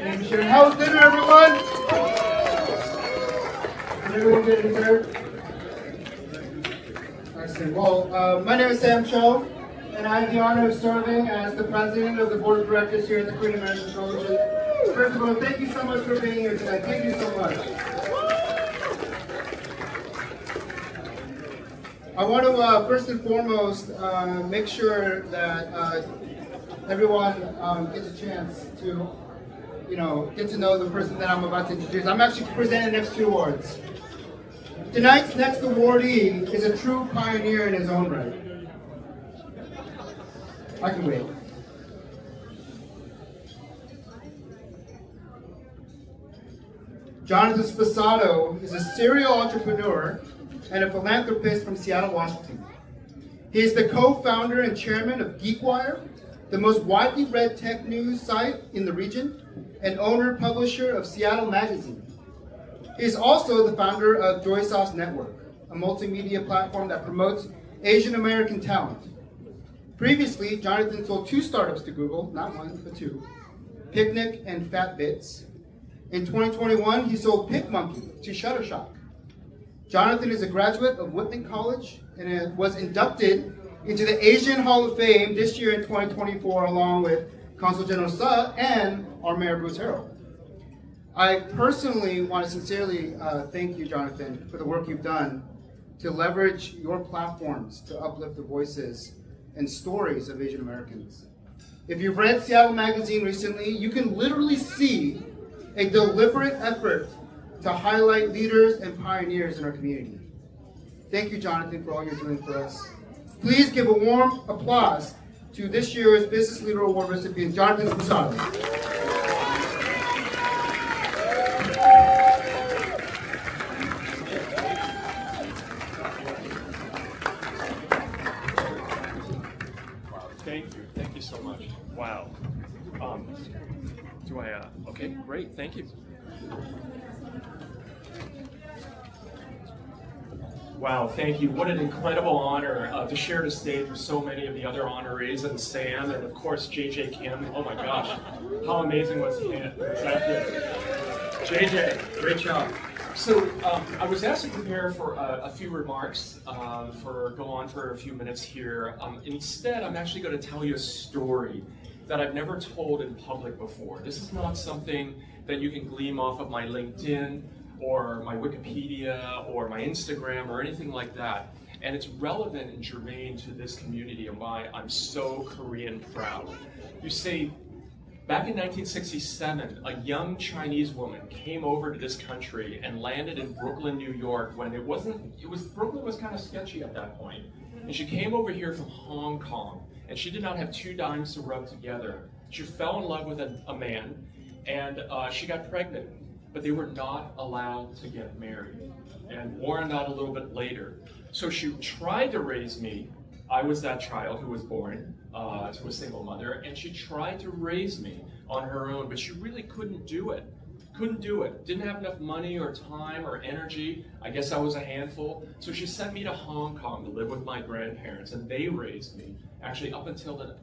name is Sharon. How was dinner, everyone? Did everyone get dessert? Excellent. Well, my name is Sam Cho, and I have the honor of serving as the president of the board of directors here at the Korean American Coalition. First of all, thank you so much for being here tonight. Thank you so much. I want to first and foremost make sure that everyone gets a chance to, get to know the person that I'm about to introduce. I'm actually presenting the next two awards. Tonight's next awardee is a true pioneer in his own right. I can wait. Jonathan Sposato is a serial entrepreneur and a philanthropist from Seattle, Washington. He is the co-founder and chairman of 긱와이어, the most widely read tech news site in the region, and owner-publisher of Seattle Magazine. He is also the founder of Joy Sauce Network, a multimedia platform that promotes Asian American talent. Previously, Jonathan sold two startups to Google, not one, but two, Picnic and Fatbits. In 2021, he sold PicMonkey to Shutterstock. Jonathan is a graduate of Whitman College and was inducted into the Asian Hall of Fame this year in 2024, along with Consul General Suh and our Mayor Bruce Harrell. I personally want to sincerely thank you, Jonathan, for the work you've done to leverage your platforms to uplift the voices and stories of Asian Americans. If you've read Seattle Magazine recently, you can literally see a deliberate effort to highlight leaders and pioneers in our community. Thank you, Jonathan, for all you're doing for us. Please give a warm applause to this year's Business Leader Award recipient, Jonathan Sposato. Wow, thank you so much. Wow. Okay, great, thank you. Wow, thank you. What an incredible honor to share the stage with so many of the other honorees and Sam and of course JJ Kim. Oh my gosh, how amazing was that? JJ, great job. So I was asked to prepare for a few remarks, go on for a few minutes here. Instead, I'm actually going to tell you a story that I've never told in public before. This is not something that you can glean off of my LinkedIn or my Wikipedia or my Instagram or anything like that. And it's relevant and germane to this community and why I'm so Korean proud. You see, back in 1967, a young Chinese woman came over to this country and landed in Brooklyn, New York when Brooklyn was kind of sketchy at that point. And she came over here from Hong Kong, and she did not have two dimes to rub together. She fell in love with a man, and she got pregnant, but they were not allowed to get married. And more on that a little bit later. So she tried to raise me. I was that child who was born to a single mother, and she tried to raise me on her own, but she really couldn't do it. Didn't have enough money or time or energy. I guess I was a handful. So she sent me to Hong Kong to live with my grandparents, and they raised me, actually up until the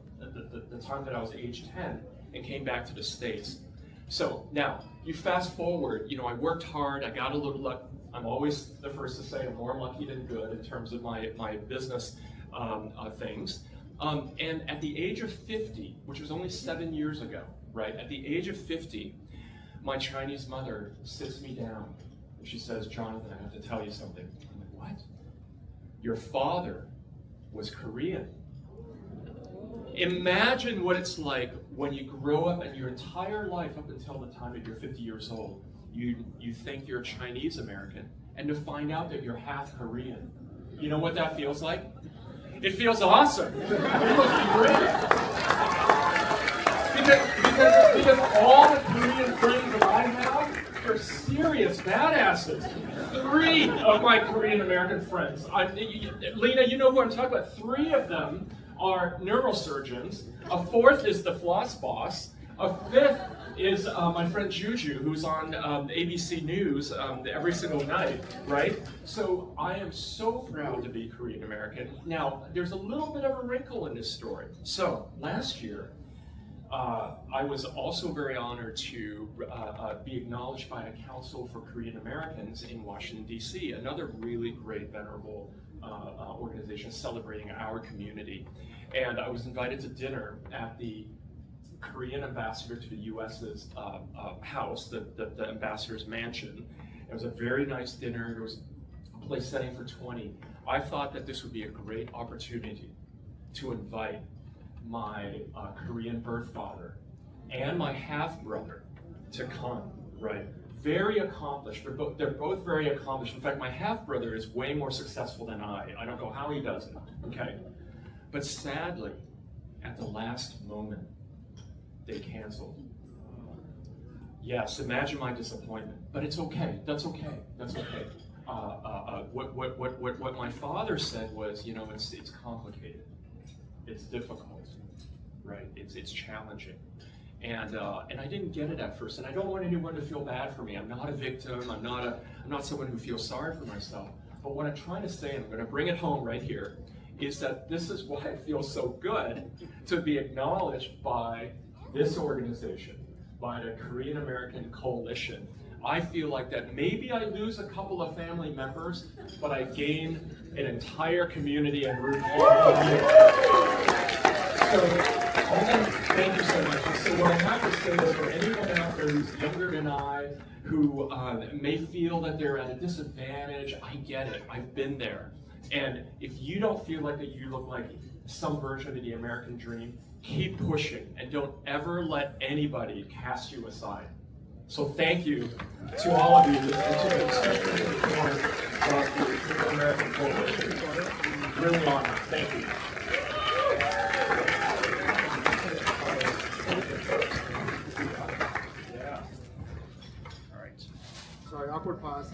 time that I was age 10, and came back to the States. So now, you fast forward, I worked hard, I got a little luck. I'm always the first to say I'm more lucky than good in terms of my business things. And at the age of 50, which was only 7 years ago, right? At the age of 50, my Chinese mother sits me down and she says, "Jonathan, I have to tell you something." I'm like, "What?" "Your father was Korean." Imagine what it's like when you grow up and your entire life up until the time that you're 50 years old, you think you're Chinese American, and to find out that you're half Korean. You know what that feels like? It feels awesome. It must be great. Because all the Korean friends that I have are serious badasses. 3 of my Korean American friends, Lena, you know who I'm talking about. 3 of them are neurosurgeons. A 4th is the floss boss. A 5th is my friend Juju, who's on ABC News every single night, right? So I am so proud to be Korean American. Now, there's a little bit of a wrinkle in this story. So last year, I was also very honored to be acknowledged by the Council for Korean Americans in Washington, D.C., another really great, venerable organization celebrating our community. And I was invited to dinner at the Korean ambassador to the U.S.'s house, the ambassador's mansion. It was a very nice dinner. There was a place setting for 20. I thought that this would be a great opportunity to invite my Korean birth father and my half-brother to come, right? Very accomplished. They're both very accomplished. In fact, my half-brother is way more successful than I. I don't know how he does it, okay? But sadly, at the last moment, they canceled. Yes, imagine my disappointment. But it's okay. That's okay. That's okay. What my father said was, you know, it's complicated. It's difficult, right? It's challenging. And I didn't get it at first, and I don't want anyone to feel bad for me. I'm not a victim. I'm not someone who feels sorry for myself. But what I'm trying to say, and I'm going to bring it home right here, is that this is why it feels so good to be acknowledged by this organization, by the Korean American Coalition. I feel like that maybe I lose a couple of family members, but I gain an entire community and root So, thank you so much. So what I have to say is for anyone out there who's younger than I, who may feel that they're at a disadvantage, I get it. I've been there. And if you don't feel like that you look like some version of the American dream, keep pushing and don't ever let anybody cast you aside. So thank you to all of you, and especially to the American Coalition. Really honored. Thank you. Yeah. All right. Sorry, awkward pause.